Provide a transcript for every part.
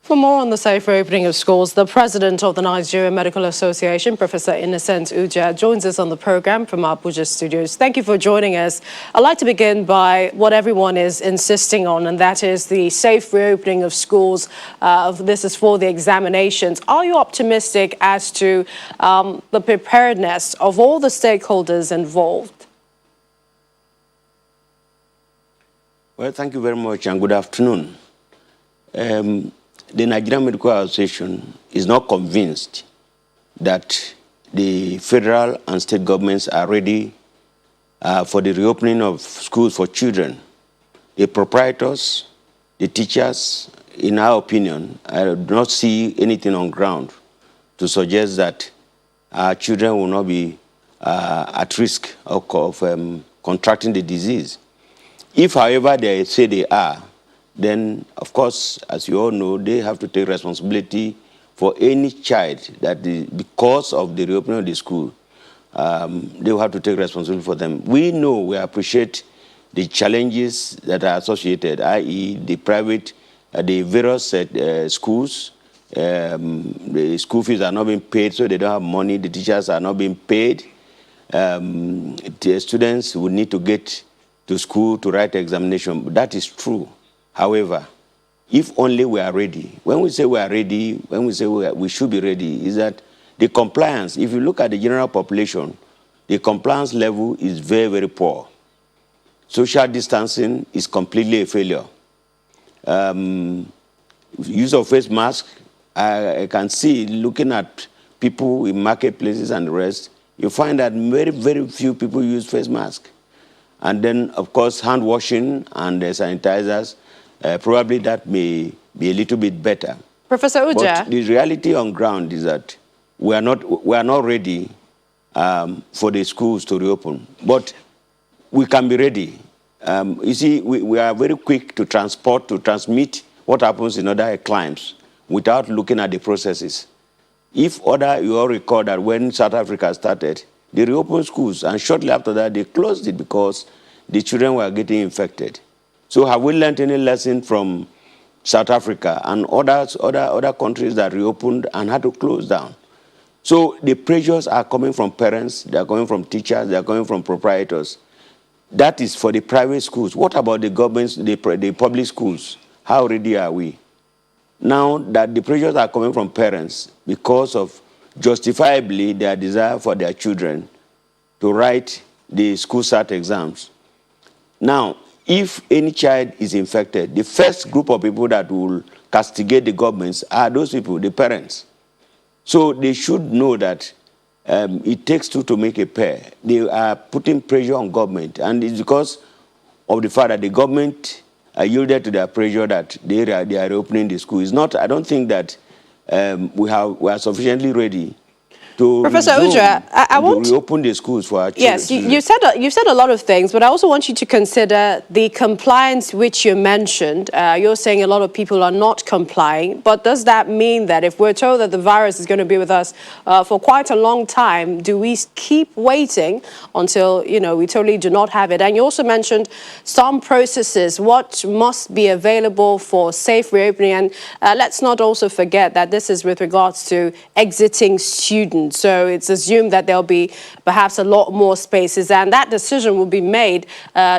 For more on the safe reopening of schools, the president of the Nigerian Medical Association, Professor Innocent Uja, joins us on the program from our Abuja studios. Thank you for joining us. I'd like to begin by what everyone is insisting on, and that is the safe reopening of schools. This is for the examinations. Are you optimistic as to the preparedness of all the stakeholders involved? Well, thank you very much and good afternoon. The Nigerian Medical Association is not convinced that the federal and state governments are ready for the reopening of schools for children. The proprietors, the teachers, in our opinion, I do not see anything on ground to suggest that our children will not be at risk of contracting the disease. If, however, they say they are, then, of course, as you all know, they have to take responsibility for any child that, because of the reopening of the school, they will have to take responsibility for them. We know, we appreciate the challenges that are associated, i.e. the private, the various schools, the school fees are not being paid, so they don't have money, the teachers are not being paid, the students would need to get to school to write examination. That is true. However, if only we are ready, when we say we are ready, when we say we should be ready, is that the compliance, if you look at the general population, the compliance level is very, very poor. Social distancing is completely a failure. Use of face mask, I can see, looking at people in marketplaces and the rest, you find that very, very few people use face mask. And then, of course, hand washing and sanitizers, probably that may be a little bit better. Professor Uja. But the reality on ground is that we are not ready for the schools to reopen. But we can be ready. You see, we are very quick to transmit what happens in other climes without looking at the processes. You all recall that when South Africa started, they reopened schools, and shortly after that, they closed it because the children were getting infected. So have we learned any lesson from South Africa and other countries that reopened and had to close down? So the pressures are coming from parents, they are coming from teachers, they are coming from proprietors. That is for the private schools. What about the governments, the public schools? How ready are we? Now that the pressures are coming from parents because of justifiably their desire for their children to write the school start exams. Now, if any child is infected, the first group of people that will castigate the governments are those people, the parents. So they should know that it takes two to make a pair. They are putting pressure on government, and it's because of the fact that the government yielded to their pressure that they are reopening the school. It's not, I don't think that we are sufficiently ready to Professor Uja, I want to reopen the schools for our children. Yes, you said a lot of things, but I also want you to consider the compliance which you mentioned. You're saying a lot of people are not complying, but does that mean that if we're told that the virus is going to be with us for quite a long time, do we keep waiting until, we totally do not have it? And you also mentioned some processes, what must be available for safe reopening. And let's not also forget that this is with regards to exiting students. So it's assumed that there'll be perhaps a lot more spaces, and that decision will be made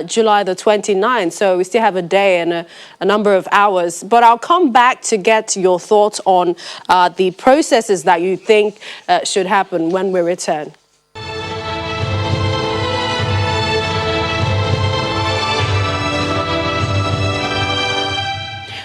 July the 29th. So we still have a day and a number of hours. But I'll come back to get your thoughts on the processes that you think should happen when we return.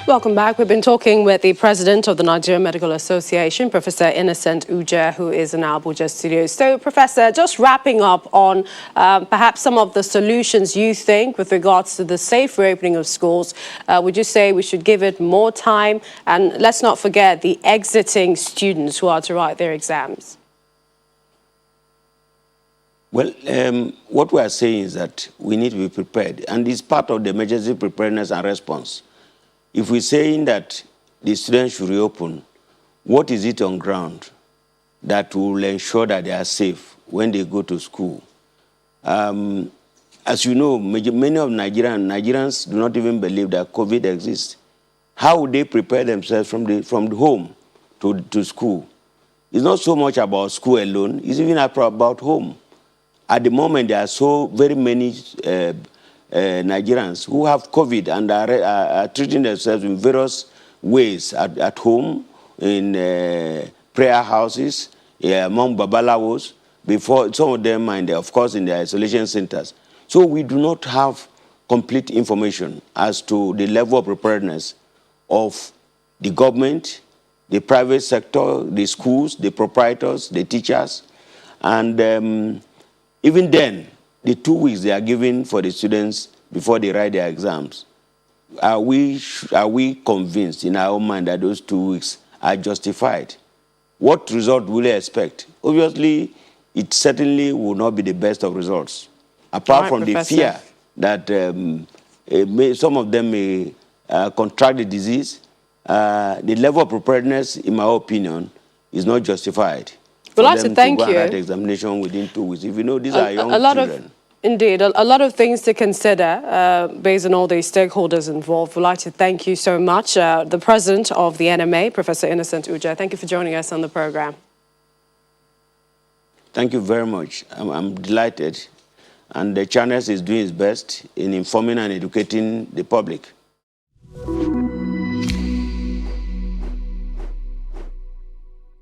Welcome back. We've been talking with the president of the Nigerian Medical Association, Professor Innocent Uja, who is in our Abuja studio. So, Professor, just wrapping up on perhaps some of the solutions you think with regards to the safe reopening of schools, would you say we should give it more time? And let's not forget the exiting students who are to write their exams. Well, what we are saying is that we need to be prepared, and it's part of the emergency preparedness and response. If we're saying that the students should reopen, what is it on ground that will ensure that they are safe when they go to school? As you know, many of Nigerians do not even believe that COVID exists. how would they prepare themselves from the home to school? It's not so much about school alone. It's even about home. At the moment, there are so very many Nigerians who have COVID and are treating themselves in various ways at home, in prayer houses, among babalawos, before some of them, and of course, in the isolation centers. So we do not have complete information as to the level of preparedness of the government, the private sector, the schools, the proprietors, the teachers, and even then, the 2 weeks they are giving for the students before they write their exams, are we convinced in our own mind that those 2 weeks are justified? What result will they expect? Obviously, it certainly will not be the best of results, apart from Professor. the fear that some of them may contract the disease. The level of preparedness, in my opinion, is not justified. We'd For like to them thank go and write you. examination within 2 weeks. If you know, these are young A lot children. Indeed, a lot of things to consider based on all the stakeholders involved. We'd like to thank you so much. The president of the NMA, Professor Innocent Uja, thank you for joining us on the program. Thank you very much. I'm delighted. And the channel is doing its best in informing and educating the public.